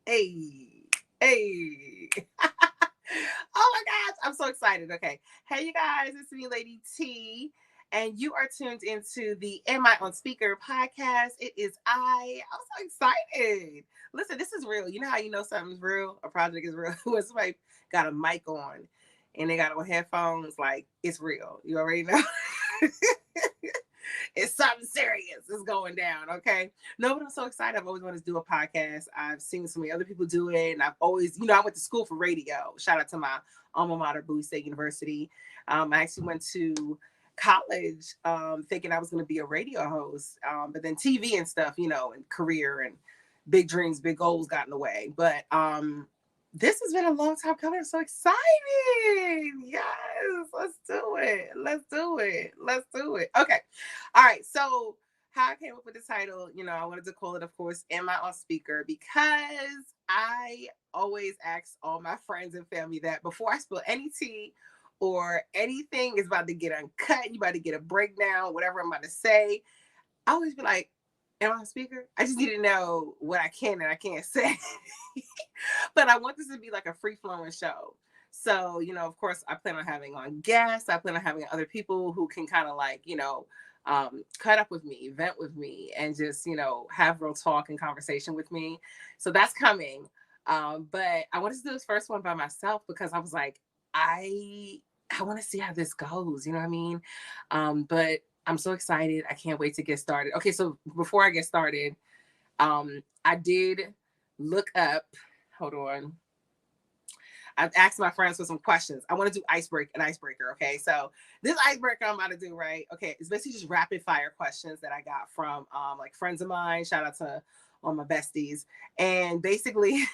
Hey, hey. Oh my gosh, I'm so excited. Okay. Hey, you guys, it's me, Lady T, and you are tuned into the Am I on Speaker podcast. It is I'm so excited. Listen, this is real. You know how you know something's real? A project is real when somebody got a mic on and they got on headphones, like it's real. You already know. It's something serious is going down. Okay. No, but I'm so excited. I've always wanted to do a podcast. I've seen so many other people do it. And I've always, I went to school for radio. Shout out to my alma mater, Bowie State University. I actually went to college thinking I was going to be a radio host. But then TV and stuff, and career and big dreams, big goals got in the way. But this has been a long time coming. I'm so excited. Yes, let's do it. Let's do it. Let's do it. Okay. All right. So, how I came up with the title, I wanted to call it, of course, Am I on Speaker? Because I always ask all my friends and family that before I spill any tea or anything is about to get uncut, you about to get a breakdown, whatever I'm about to say, I always be like, am I on speaker? I just need to know what I can and I can't say. But I want this to be like a free-flowing show. So, of course, I plan on having on guests. I plan on having other people who can kind of like, cut up with me, vent with me, and just, have real talk and conversation with me. So that's coming. But I wanted to do this first one by myself because I was like, I want to see how this goes. You know what I mean? But I'm so excited. I can't wait to get started. Okay, so before I get started, I did look up, hold on. I've asked my friends for some questions. I want to do an icebreaker. Okay. So this icebreaker I'm about to do, right? Okay. It's basically just rapid fire questions that I got from like friends of mine. Shout out to all my besties. And basically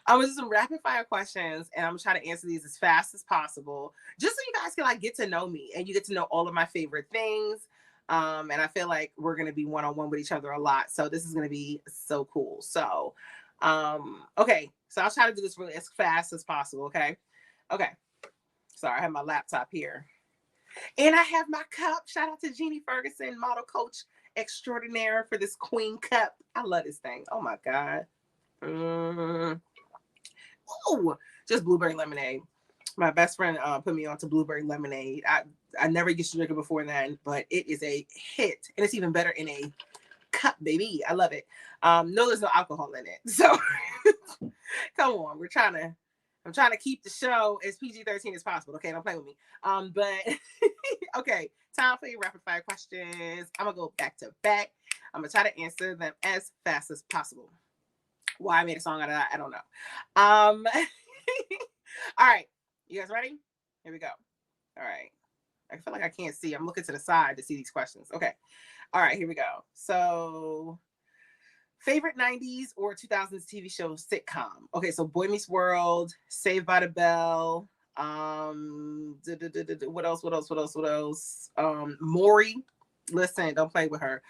I was just some rapid fire questions and I'm gonna try to answer these as fast as possible. Just so you guys can like get to know me and you get to know all of my favorite things. And I feel like we're gonna be one-on-one with each other a lot. So this is gonna be so cool. So okay, so I'll try to do this really as fast as possible. Okay, sorry, I have my laptop here and I have my cup. Shout out to Jeannie Ferguson, model coach extraordinaire, for this queen cup. I love this thing. Oh my god. Oh, just blueberry lemonade. My best friend put me on to blueberry lemonade. I never used to drink it before then, but it is a hit, and it's even better in a cup, baby. I love it. No, there's no alcohol in it, so come on. I'm trying to keep the show as PG-13 as possible. Okay, don't play with me. But okay, time for your rapid fire questions. I'm gonna go back to back. I'm gonna try to answer them as fast as possible. Why I made a song out of that, I don't know. All right, you guys ready? Here we go. All right. I feel like I can't see. I'm looking to the side to see these questions. Okay. All right, here we go. So, favorite 90s or 2000s TV show sitcom? Okay, so Boy Meets World, Saved by the Bell, what else? Maury. Listen, don't play with her.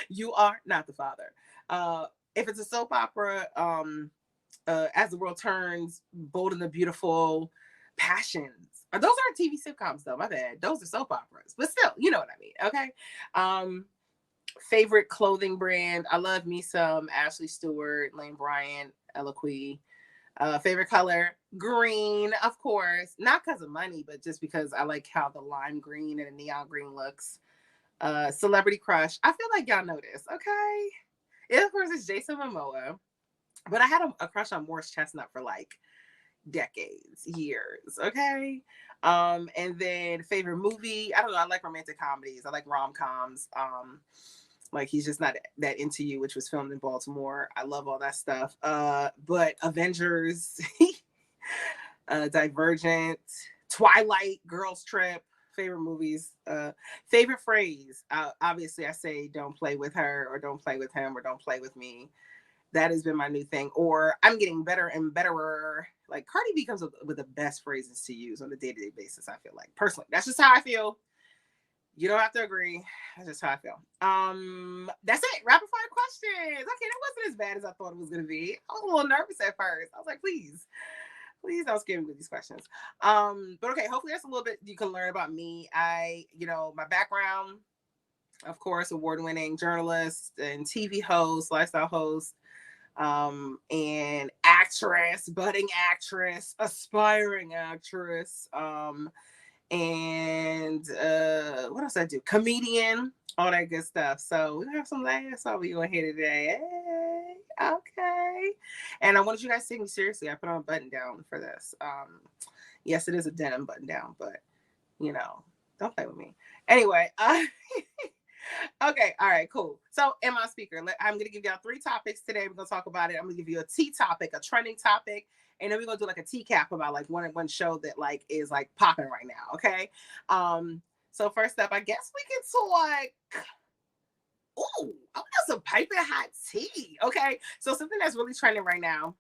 You are not the father. If it's a soap opera, As the World Turns, Bold and the Beautiful, Passions. Those aren't TV sitcoms though. My bad. Those are soap operas, but still, you know what I mean. Okay. Favorite clothing brand? I love me some Ashley Stewart, Lane Bryant, Eloquii. Favorite color? Green, of course. Not because of money, but just because I like how the lime green and the neon green looks. Celebrity crush. I feel like y'all know this. Okay. It, of course, is Jason Momoa. But I had a crush on Morris Chestnut for like decades, years. Okay. And then favorite movie, I don't know. I like romantic comedies. I like rom-coms. Like He's Just Not That Into You, which was filmed in Baltimore. I love all that stuff. But Avengers, Divergent, Twilight, Girls Trip, favorite movies. Favorite phrase, obviously I say don't play with her or don't play with him or don't play with me. That has been my new thing. Or I'm getting better and betterer. Like Cardi B comes with the best phrases to use on a day-to-day basis, I feel like. Personally, that's just how I feel. You don't have to agree. That's just how I feel. That's it. Rapid fire questions. Okay, that wasn't as bad as I thought it was gonna be. I was a little nervous at first. I was like, please don't scare me with these questions. But okay, hopefully that's a little bit you can learn about me. My background. of course, award-winning journalist and TV host, lifestyle host, and actress, budding actress, aspiring actress, and what else I do? Comedian, all that good stuff. So we have some laughs over you on here today. Hey, okay. And I wanted you guys to take me seriously. I put on a button down for this. Yes, it is a denim button down, but you know, don't play with me. Anyway, okay, all right, cool. So, in my speaker, I'm going to give y'all 3 topics today. We're going to talk about it. I'm going to give you a T topic, a trending topic, and then we're going to do like a T cap about like one show that like is like popping right now. Okay. So first up, I guess we get to like, ooh, I want some piping hot tea. Okay. So something that's really trending right now,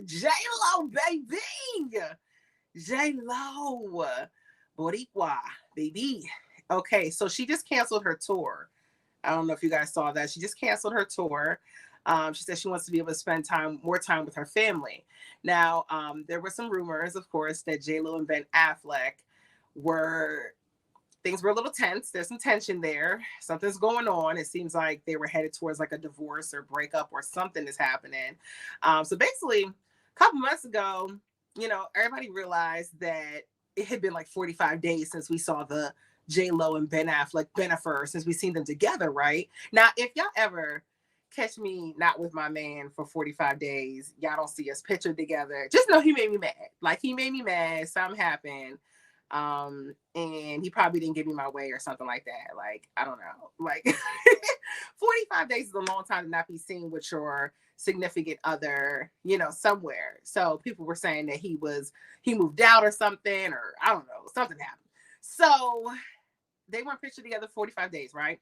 J-Lo, baby. J-Lo, Boricua, baby. Okay, so she just canceled her tour. I don't know if you guys saw that. She just canceled her tour. She said she wants to be able to spend more time with her family. Now, there were some rumors, of course, that J-Lo and Ben Affleck things were a little tense. There's some tension there. Something's going on. It seems like they were headed towards like a divorce or breakup or something is happening. So basically, a couple months ago, you know, everybody realized that it had been like 45 days since we saw the J-Lo and Ben Affleck Bennifer, since we've seen them together, right? Now, if y'all ever catch me not with my man for 45 days, y'all don't see us pictured together, just know he made me mad. Like, he made me mad, something happened. And he probably didn't give me my way or something like that. Like, I don't know. Like, 45 days is a long time to not be seen with your significant other, you know, somewhere. So people were saying that he moved out or something, or I don't know, something happened. So they weren't pictured together 45 days, right?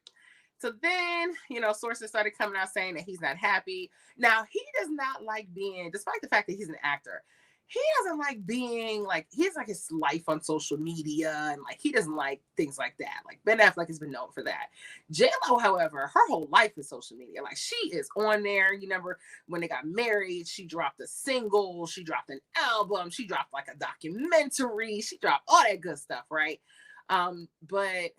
So then, you know, sources started coming out saying that he's not happy. Now, he does not like being, despite the fact that he's an actor, he doesn't like being like, he has like his life on social media, and like he doesn't like things like that. Like Ben Affleck has been known for that. J-Lo, however, her whole life is social media. Like, she is on there. You remember when they got married, she dropped a single, she dropped an album, she dropped like a documentary, she dropped all that good stuff, right? But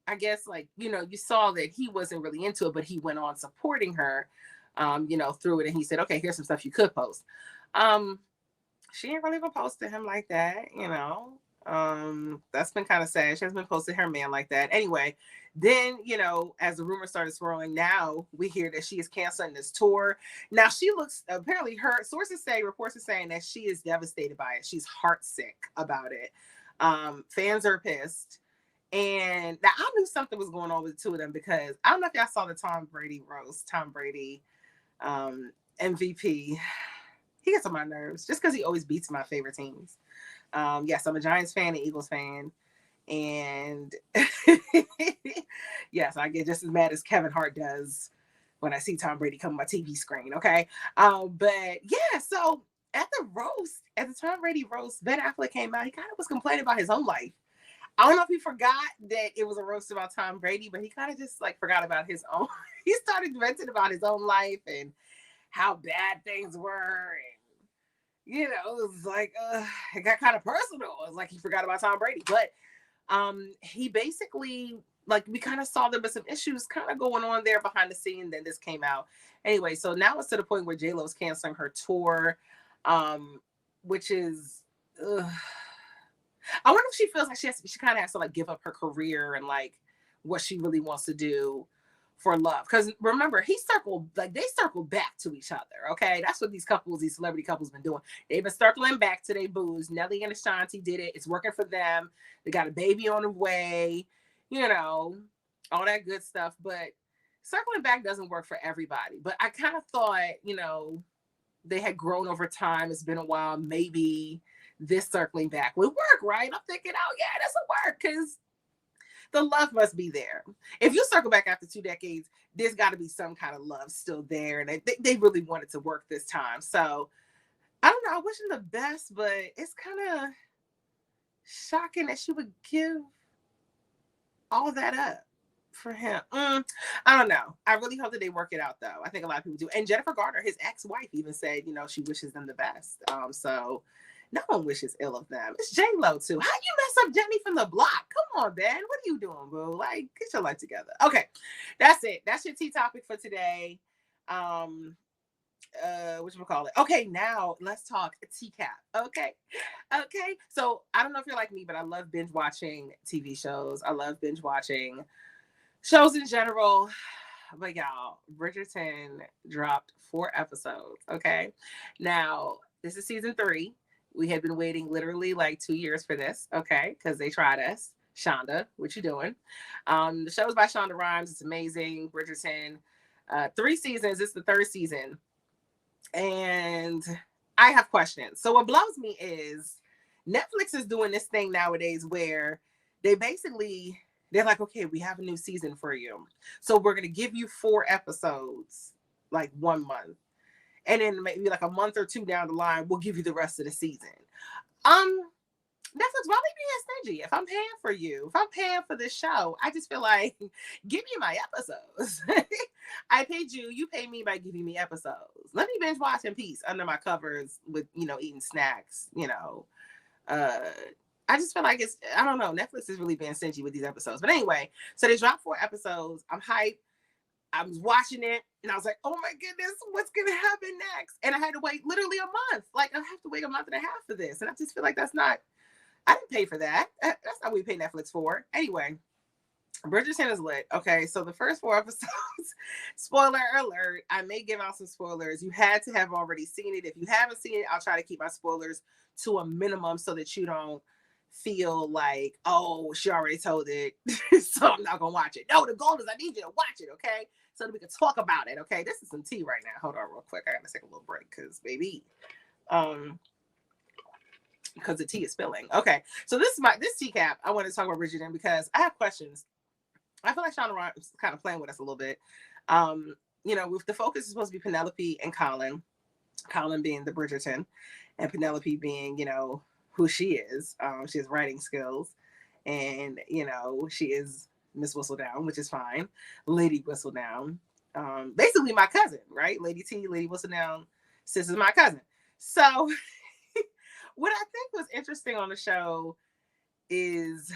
I guess, like, you know, you saw that he wasn't really into it, but he went on supporting her, you know, through it. And he said, okay, here's some stuff you could post. She ain't really been posting him like that, you know. That's been kind of sad. She hasn't been posting her man like that. Anyway, then, you know, as the rumors started swirling, now we hear that she is canceling this tour. Now, she looks, apparently her reports are saying that she is devastated by it. She's heartsick about it. Fans are pissed. And now I knew something was going on with the two of them, because I don't know if y'all saw the Tom Brady roast. Tom Brady, MVP. He gets on my nerves just because he always beats my favorite teams. Yes, I'm a Giants fan and Eagles fan. And yes, I get just as mad as Kevin Hart does when I see Tom Brady come on my TV screen. Okay. But yeah, so at the Tom Brady roast, Ben Affleck came out. He kind of was complaining about his own life. I don't know if he forgot that it was a roast about Tom Brady, but he kind of just like forgot about his own. He started venting about his own life and how bad things were. And, you know, it was like, it got kind of personal. It was like he forgot about Tom Brady. But he basically, like, we kind of saw there was some issues kind of going on there behind the scene. Then this came out. Anyway, so now it's to the point where J-Lo is canceling her tour, which is... I wonder if she feels like she kind of has to like give up her career and like what she really wants to do for love. Because remember, they circled back to each other. Okay, that's what these celebrity couples been doing. They've been circling back to their booze. Nelly and Ashanti did it. It's working for them. They got a baby on the way. You know, all that good stuff. But circling back doesn't work for everybody. But I kind of thought, you know, they had grown over time. It's been a while. Maybe this circling back would work, right? I'm thinking, oh yeah, this will work, because the love must be there. If you circle back after 2 decades, there's got to be some kind of love still there, and they really wanted to work this time. So I don't know. I wish him the best, but it's kind of shocking that she would give all that up for him. I don't know. I really hope that they work it out, though. I think a lot of people do. And Jennifer Garner, his ex-wife, even said, you know, she wishes them the best. So No one wishes ill of them. It's J-Lo too. How you mess up Jenny from the block? Come on, Ben. What are you doing, boo? Like, get your life together. Okay, that's it. That's your tea topic for today. Whatchamacallit? Okay, now let's talk TCAP. Okay. So I don't know if you're like me, but I love binge watching TV shows. I love binge watching shows in general. But y'all, Bridgerton dropped 4 episodes. Okay, now this is season 3. We had been waiting literally like 2 years for this. Okay, because they tried us. Shonda, what you doing? The show is by Shonda Rhimes. It's amazing. Bridgerton, 3 seasons. It's the 3rd season. And I have questions. So what blows me is Netflix is doing this thing nowadays where they're like, okay, we have a new season for you. So we're going to give you 4 episodes, like 1 month. And then maybe like a month or 2 down the line, we'll give you the rest of the season. Netflix, why be being stingy? If I'm paying for you, if I'm paying for this show, I just feel like, give me my episodes. I paid you, you pay me by giving me episodes. Let me binge watch in peace under my covers with, eating snacks, I just feel like I don't know, Netflix is really being stingy with these episodes. But anyway, so they dropped 4 episodes. I'm hyped. I was watching it and I was like, oh my goodness, what's going to happen next? And I had to wait literally a month. Like, I have to wait a month and a half for this. And I just feel like I didn't pay for that. That's not what we pay Netflix for. Anyway, Bridgerton is lit. Okay, so the first 4 episodes, spoiler alert, I may give out some spoilers. You had to have already seen it. If you haven't seen it, I'll try to keep my spoilers to a minimum so that you don't feel like, oh, she already told it, so I'm not going to watch it. No, the goal is I need you to watch it, okay? So that we can talk about it, okay? This is some tea right now. Hold on real quick. I got to take a little break because, baby, because the tea is spilling. Okay, so this tea cap. I want to talk about Bridgerton because I have questions. I feel like Shonda Rhimes is kind of playing with us a little bit. With the focus is supposed to be Penelope and Colin being the Bridgerton, and Penelope being, who she is. She has writing skills, and she is Miss Whistledown, which is fine. Lady Whistledown, basically my cousin, right? Lady T, Lady Whistledown, sis is my cousin. So. What I think was interesting on the show is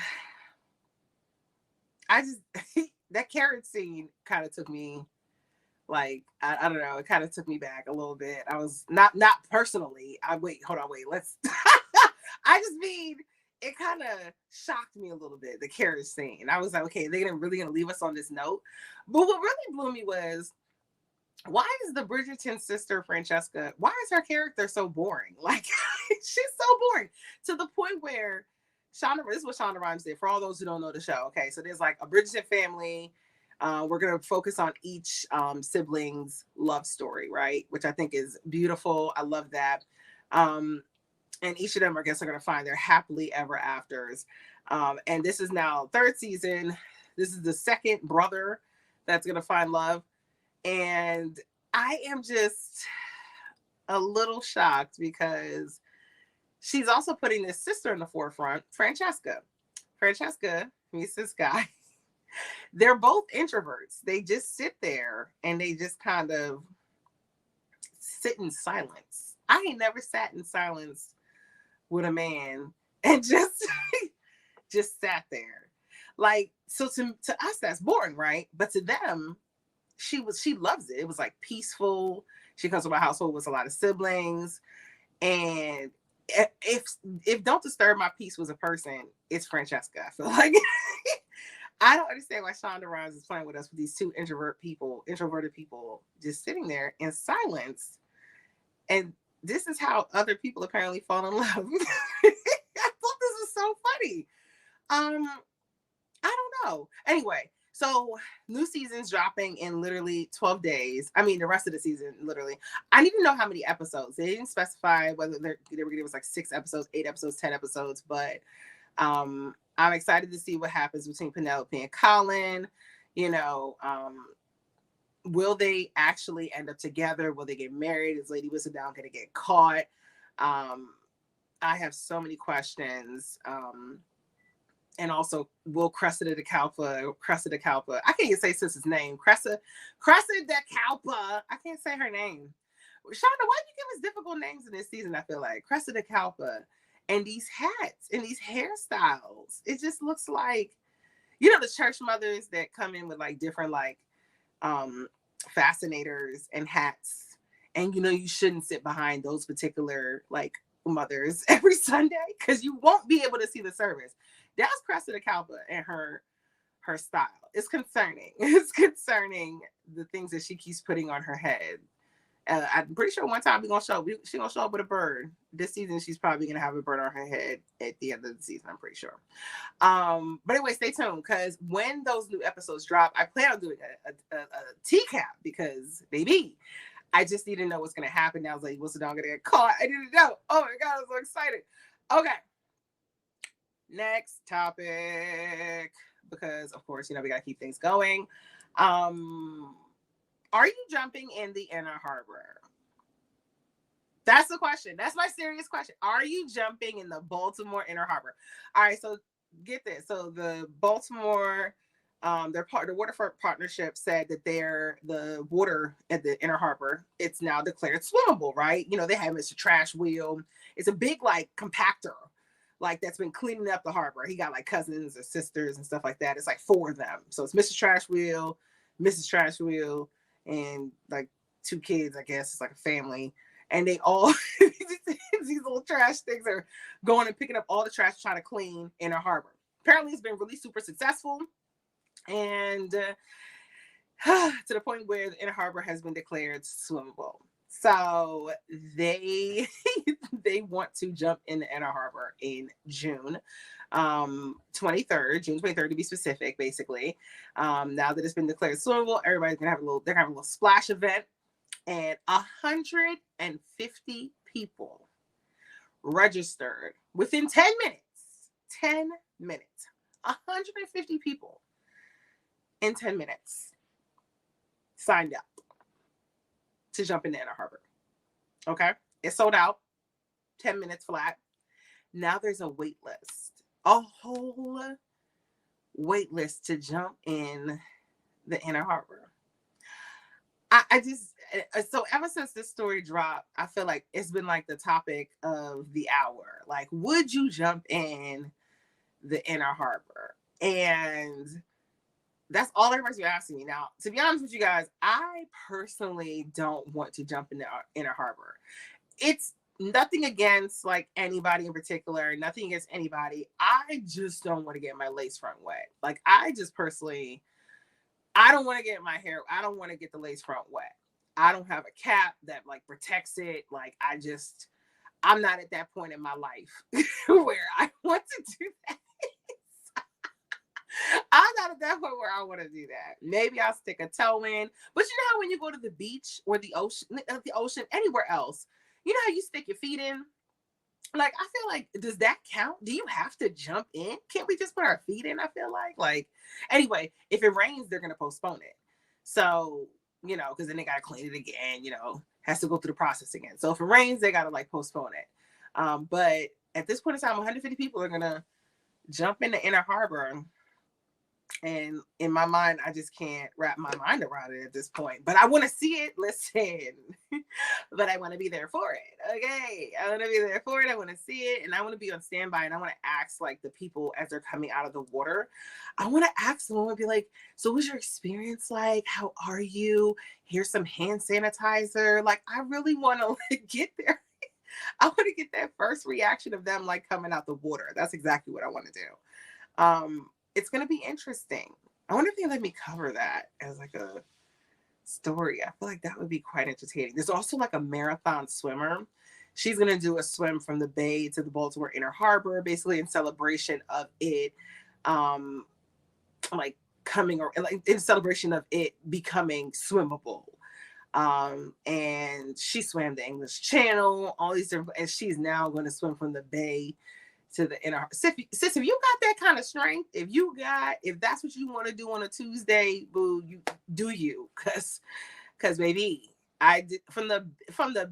that carrot scene kind of took me, like, I don't know, it kind of took me back a little bit. I was not personally. Let's I just mean it kind of shocked me a little bit, the carrot scene. I was like, okay, they're really gonna leave us on this note. But what really blew me was, why is the Bridgerton sister, Francesca, why is her character so boring? Like, she's so boring to the point where this is what Shonda Rhimes did, for all those who don't know the show. Okay, so there's like a Bridgerton family. We're going to focus on each sibling's love story, right? Which I think is beautiful. I love that. And each of them, I guess, are going to find their happily ever afters. And this is now 3rd season. This is the 2nd brother that's going to find love. And I am just a little shocked because she's also putting this sister in the forefront, Francesca. Francesca meets this guy. They're both introverts. They just sit there and they just kind of sit in silence. I ain't never sat in silence with a man and just sat there. Like, so to us, that's boring, right? But to them, she loves it. It was like peaceful. She comes from a household with a lot of siblings. And if Don't Disturb My Peace was a person, it's Francesca. I feel like I don't understand why Shonda Rhimes is playing with us with these 2 introverted people just sitting there in silence. And this is how other people apparently fall in love. I thought this was so funny. I don't know. Anyway, so new season's dropping in literally 12 days. I mean, the rest of the season, literally. I need to know how many episodes. They didn't specify whether they were going to give us like 6 episodes, 8 episodes, 10 episodes, but I'm excited to see what happens between Penelope and Colin. Will they actually end up together? Will they get married? Is Lady Whistledown going to get caught? I have so many questions. And also, will Cressida de Calpa, I can't even say sis's name. Cressida de Calpa, I can't say her name. Shonda, why do you give us difficult names in this season? I feel like Cressida Kalpa and these hats and these hairstyles. It just looks like, you know, the church mothers that come in with like different like fascinators and hats. And you know, you shouldn't sit behind those particular like mothers every Sunday because you won't be able to see the service. That's Cressida Kalpa and her style. It's concerning. It's concerning the things that she keeps putting on her head. I'm pretty sure one time she's gonna show up with a bird. This season, she's probably gonna have a bird on her head at the end of the season. I'm pretty sure. But anyway, stay tuned because when those new episodes drop, I plan on doing a TCAP because baby, I just need to know what's gonna happen. Now I was like, what's gonna get caught? I didn't know. Oh my god, I'm so excited. Okay, next topic because of course, you know, we gotta keep things going. Are you jumping in the Inner Harbor? That's the question. That's my serious question. Are you jumping in the Baltimore Inner Harbor? All right, so get this. So the Baltimore, the waterfront partnership said that the water at the Inner Harbor, it's now declared swimmable, right? You know, they have Mr. Trash Wheel. It's a big like compactor, like that's been cleaning up the harbor. He got like cousins or sisters and stuff like that. It's like 4 of them. So it's Mr. Trash Wheel, Mrs. Trash Wheel, and like 2 kids, I guess. It's like a family. And they all, these little trash things are going and picking up all the trash trying to clean Inner Harbor. Apparently it's been really super successful. And to the point where the Inner Harbor has been declared swimmable. So they want to jump in the Inner Harbor in June 23rd to be specific, basically. Now that it's been declared swimmable, everybody's gonna have they're gonna have a little splash event, and 150 people registered within 10 minutes. 10 minutes. 150 people in 10 minutes signed up to jump in the Inner Harbor. Okay, it's sold out. 10 minutes flat. Now there's a wait list. A whole wait list to jump in the Inner Harbor. So ever since this story dropped, I feel like it's been like the topic of the hour. Like, would you jump in the Inner Harbor? And that's all everybody's been asking me. Now, to be honest with you guys, I personally don't want to jump in the Inner Harbor. It's nothing against like anybody in particular, nothing against anybody. I just don't want to get my lace front wet. Like I just personally, I don't want to get my hair, I don't want to get the lace front wet. I don't have a cap that like protects it. Like I'm not at that point in my life where I want to do that. I'm not at that point where I want to do that. Maybe I'll stick a toe in. But you know how when you go to the beach or the ocean, anywhere else, you know how you stick your feet in? Like, I feel like, does that count? Do you have to jump in? Can't we just put our feet in? I feel like, anyway, if it rains, they're going to postpone it. So, you know, because then they got to clean it again, you know, has to go through the process again. So if it rains, they got to like postpone it. But at this point in time, 150 people are going to jump in the Inner Harbor. And in my mind, I just can't wrap my mind around it at this point. But I want to see it. Listen, but I want to be there for it. Okay, I want to be there for it. I want to see it, and I want to be on standby. And I want to ask like the people as they're coming out of the water. I want to ask them. I want to be like, "So, what's your experience like? How are you? Here's some hand sanitizer." Like, I really want to like get there. I want to get that first reaction of them like coming out the water. That's exactly what I want to do. It's going to be interesting. I wonder if they let me cover that as like a story. I feel like that would be quite entertaining. There's also like a marathon swimmer. She's going to do a swim from the Bay to the Baltimore Inner Harbor, basically in celebration of it, like coming or like in celebration of it becoming swimmable. And she swam the English Channel, all these different, and she's now going to swim from the Bay to the Inner. Sis, if you got that kind of strength, if that's what you want to do on a Tuesday, boo, you do you, cause baby, I did from the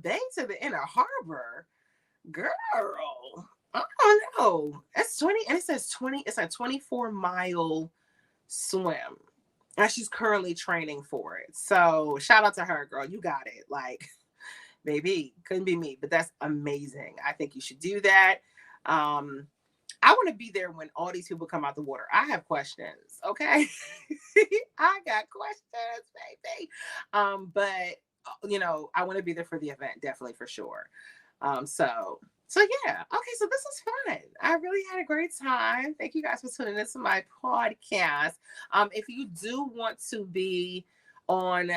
Bay to the Inner Harbor, girl. I don't know. That's 20, and it says 20. It's a 24-mile swim, and she's currently training for it. So shout out to her, girl. You got it. Like baby, couldn't be me, but that's amazing. I think you should do that. I want to be there when all these people come out the water. I have questions, okay? I got questions, baby. But I want to be there for the event, definitely for sure. So yeah. Okay, so this was fun. I really had a great time. Thank you guys for tuning into my podcast. If you do want to be on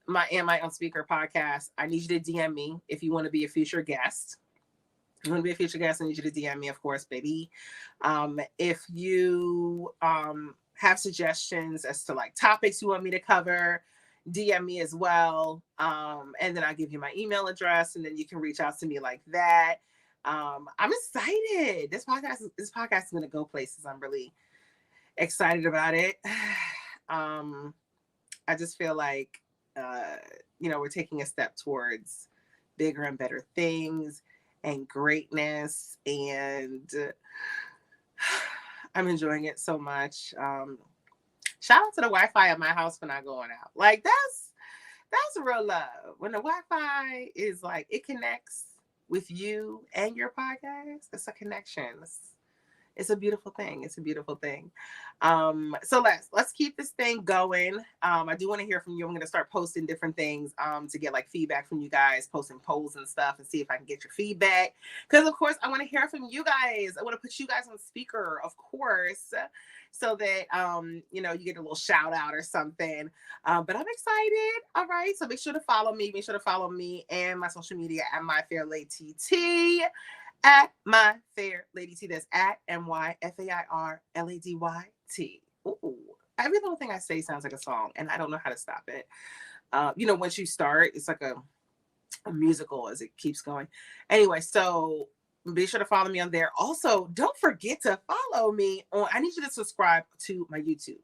my own speaker podcast, I need you to DM me if you want to be a future guest. You want to be a future guest, I need you to DM me, of course, baby. If you have suggestions as to like topics you want me to cover, DM me as well. And then I'll give you my email address, and then you can reach out to me like that. I'm excited. This podcast is going to go places. I'm really excited about it. I just feel like, we're taking a step towards bigger and better things and greatness, and I'm enjoying it so much. Shout out to the Wi-Fi at my house for not going out. Like that's real love. When the Wi-Fi is like, it connects with you and your podcast, it's a connection. It's a beautiful thing. It's a beautiful thing. So let's keep this thing going. I do want to hear from you. I'm going to start posting different things to get like feedback from you guys, posting polls and stuff, and see if I can get your feedback. Because of course I want to hear from you guys. I want to put you guys on speaker, of course, so that you get a little shout out or something. But I'm excited. All right. So make sure to follow me. Make sure to follow me and my social media at My Fair Lady TT. At My Fair Lady T. That's at MyFairLadyT. Ooh, every little thing I say sounds like a song, and I don't know how to stop it. Once you start, it's like a musical as it keeps going. Anyway, so be sure to follow me on there. Also, don't forget to follow me on. I need you to subscribe to my YouTube.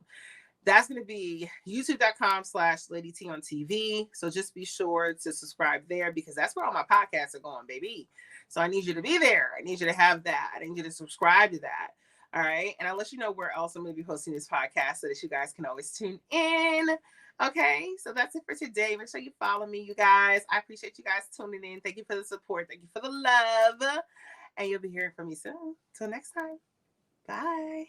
That's going to be youtube.com/Lady T on TV. So just be sure to subscribe there, because that's where all my podcasts are going, baby. So I need you to be there. I need you to have that. I need you to subscribe to that. All right. And I'll let you know where else I'm going to be hosting this podcast so that you guys can always tune in. Okay. So that's it for today. Make sure you follow me, you guys. I appreciate you guys tuning in. Thank you for the support. Thank you for the love. And you'll be hearing from me soon. Till next time. Bye.